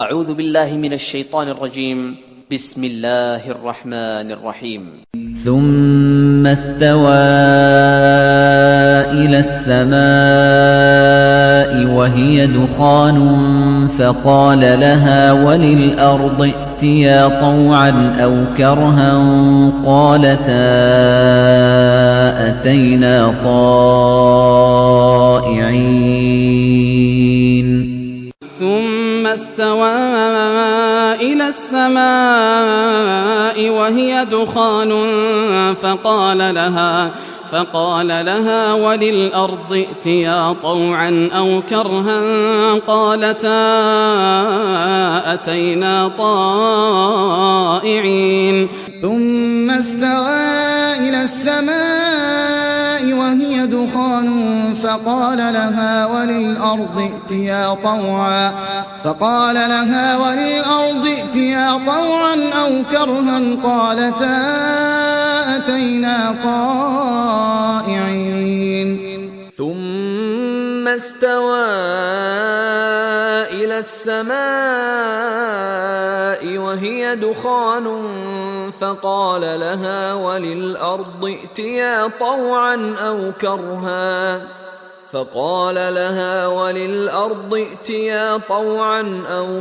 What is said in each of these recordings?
أعوذ بالله من الشيطان الرجيم. بسم الله الرحمن الرحيم. ثم استوى إلى السماء وهي دخان فقال لها وللأرض ائتيا طوعا أو كرها قالتا أتينا طائعين. ثم استوى إلى السماء وهي دخان فقال لها وللأرض ائتيا طوعا أو كرها قالتا أتينا طائعين. ثم استوى إلى السماء وهي دخان فقال لها وللأرض ائتيا طوعا أو كرها قالتا أتينا طائعين. ثم استوى إلى السماء وهي دخان فقال لها وللأرض ائتيا طوعا أو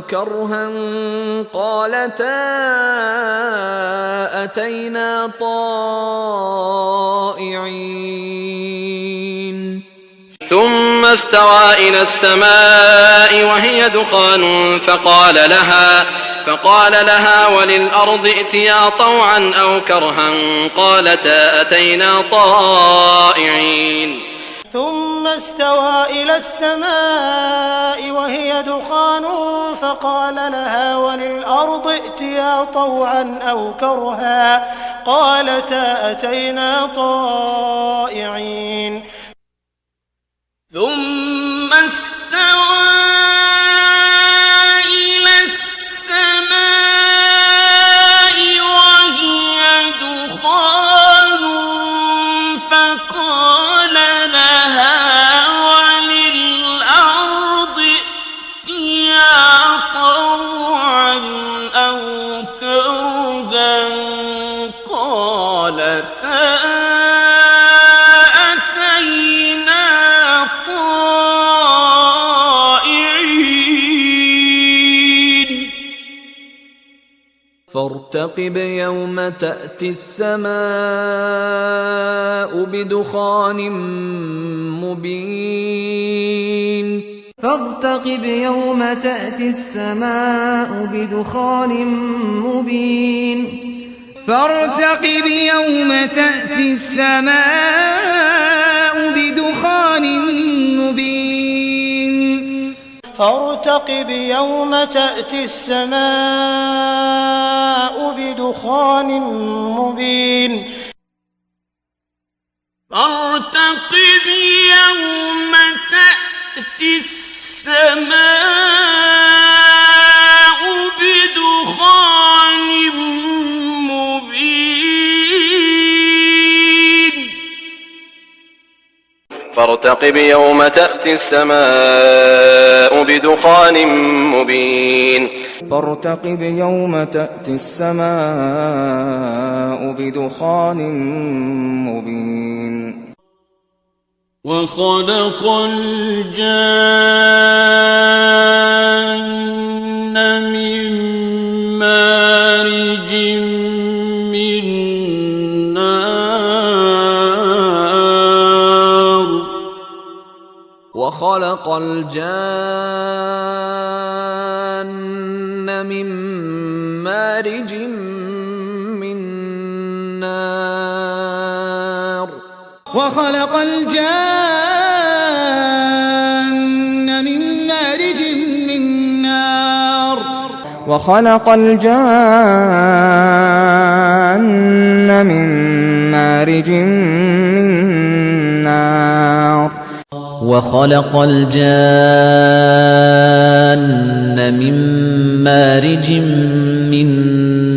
كرها قالتا أتينا طائعين. ثم استوى إلى السماء وهي دخان فقال لها وللأرض ائتيا طوعا أو كرها قالتا أتينا طائعين. ثم استوى إلى السماء وهي دخان فقال لها وللأرض ائتيا طوعا أو كرها قالتا أتينا طائعين. ثم استوى إلى السماء وهي دخان فقال لها وللأرض ائتيا طوعا أو كرها قالتا أتينا طائعين. فارتقب يوم تأتي السماء بدخان مبين. فارتقب يوم تأتي السماء بدخان مبين. فارتقب يوم تأتي السماء بدخان مبين. فارتقب يوم تأتي السماء بدخان مبين. فارتقب يوم تأتي السماء بدخان مبين. وخلق الجن من مارج من نار. وخلق الجن من مارج من نار. وخلق الجن من مارج من نار. وخلق الجن من مارج من نار. وخلق الجن من مارج من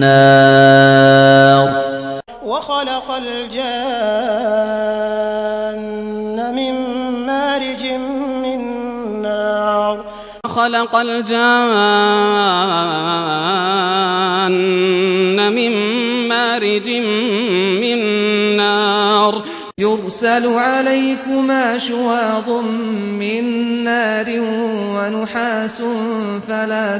نار. وخلق الجن من مارج من نار. خلق الجن مارج من نار يرسل عليكما شواظ من نار ونحاس فلا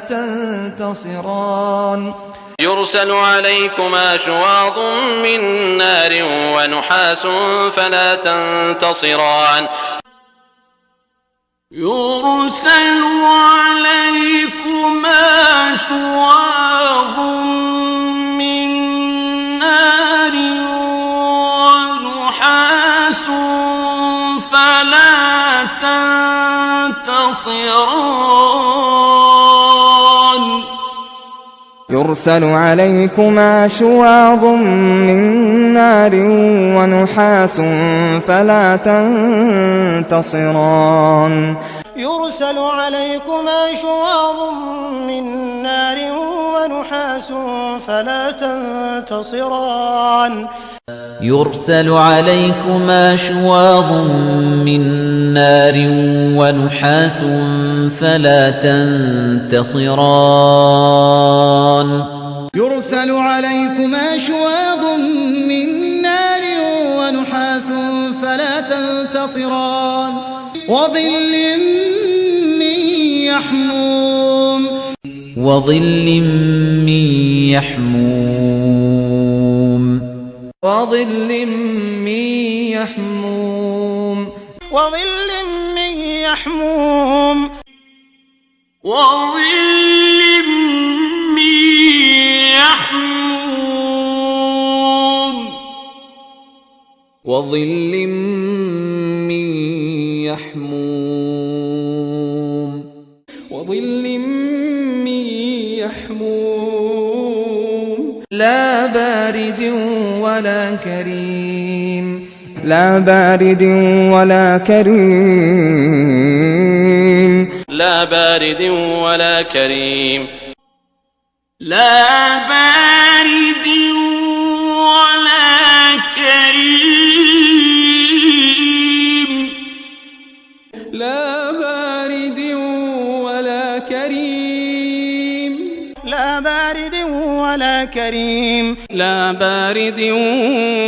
تنتصران يرسل عليكما شواظ من نار ونحاس فلا تنتصران يرسل عليكما شواظ من نار ونحاس فلا تنتصران يرسل عليكما شواظ من نار ونحاس فلا تنتصران يرسل عليكما شواظ من نار ونحاس فلا تنتصران يرسل عليكما شواظ من نار ونحاس فلا تنتصران يرسل عليكما شواظ من نار ونحاس فلا تنتصران وظل من يحموم وظل من يحموم وظل من يحموم وظل من يحموم وظل من يحموم وظل من يحموم وظل من يحموم لا بارد ولا كريم لا بارد ولا كريم لا بارد ولا كريم لا بارد ولا كريم لا بارد ولا كريم لا بارد ولا كريم لا بارد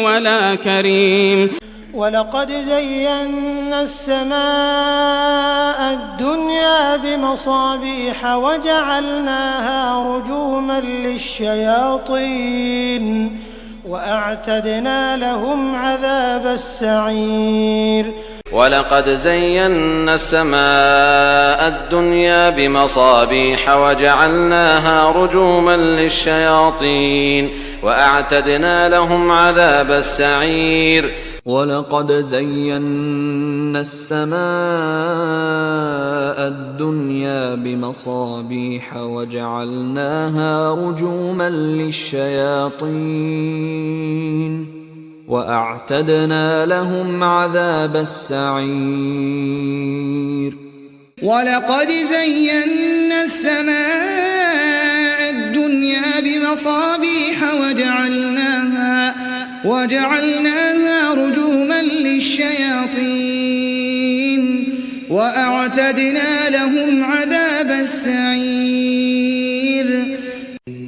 ولا كريم ولقد زينا السماء الدنيا بمصابيح وجعلناها رجوما للشياطين وأعتدنا لهم عذاب السعير ولقد زينا السماء الدنيا بمصابيح وجعلناها رجوما للشياطين وأعتدنا لهم عذاب السعير ولقد زينا السماء الدنيا بمصابيح وجعلناها رجوما للشياطين وأعتدنا لهم عذاب السعير ولقد زينا السماء الدنيا بمصابيح وجعلناها رجوما للشياطين وأعتدنا لهم عذاب السعير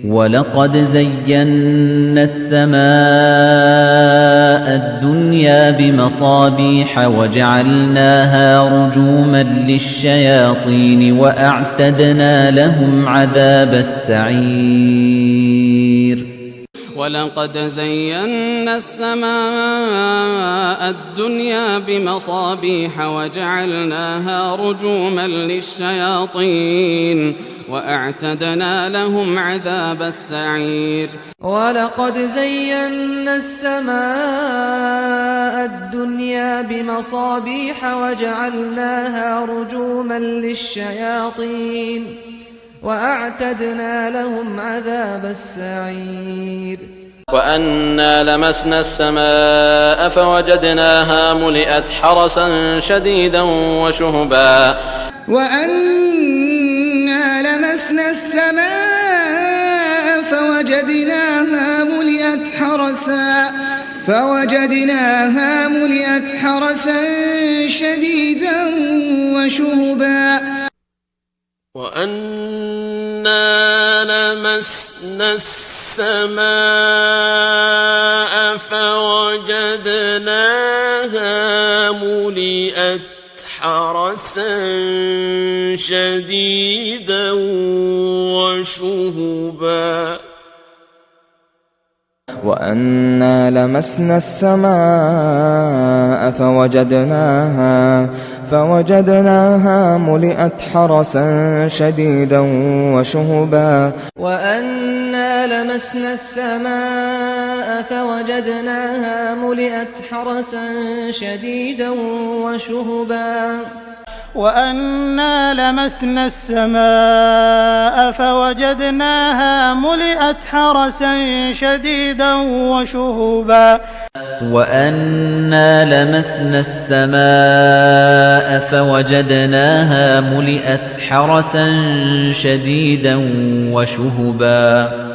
ولقد زينا السماء الدنيا بمصابيح وجعلناها رجوما للشياطين وأعتدنا لهم عذاب السعير ولقد زينا السماء الدنيا بمصابيح وجعلناها رجوما للشياطين وأعتدنا لهم عذاب السعير ولقد زينا السماء الدنيا بمصابيح وجعلناها رجوما للشياطين وأعتدنا لهم عذاب السعير وأنا لمسنا السماء فوجدناها ملئت حرسا شديدا وشهبا وأنا لمسنا السماء فوجدناها ملئت حرسا شديدا وشهبا وأنا لمسنا السماء فوجدناها ملئت حرسا شديدا وشهبا وأنا لمسنا السماء فوجدناها ملئت حرسا شديدا وشهبا وأنا لمسنا السماء فوجدناها ملئت حرسا شديدا وشهبا وأنا لمسنا السماء فوجدناها ملئت حرسا شديدا وشهبا وأنا لمسنا السماء فوجدناها ملئت حرسا شديدا وشهبا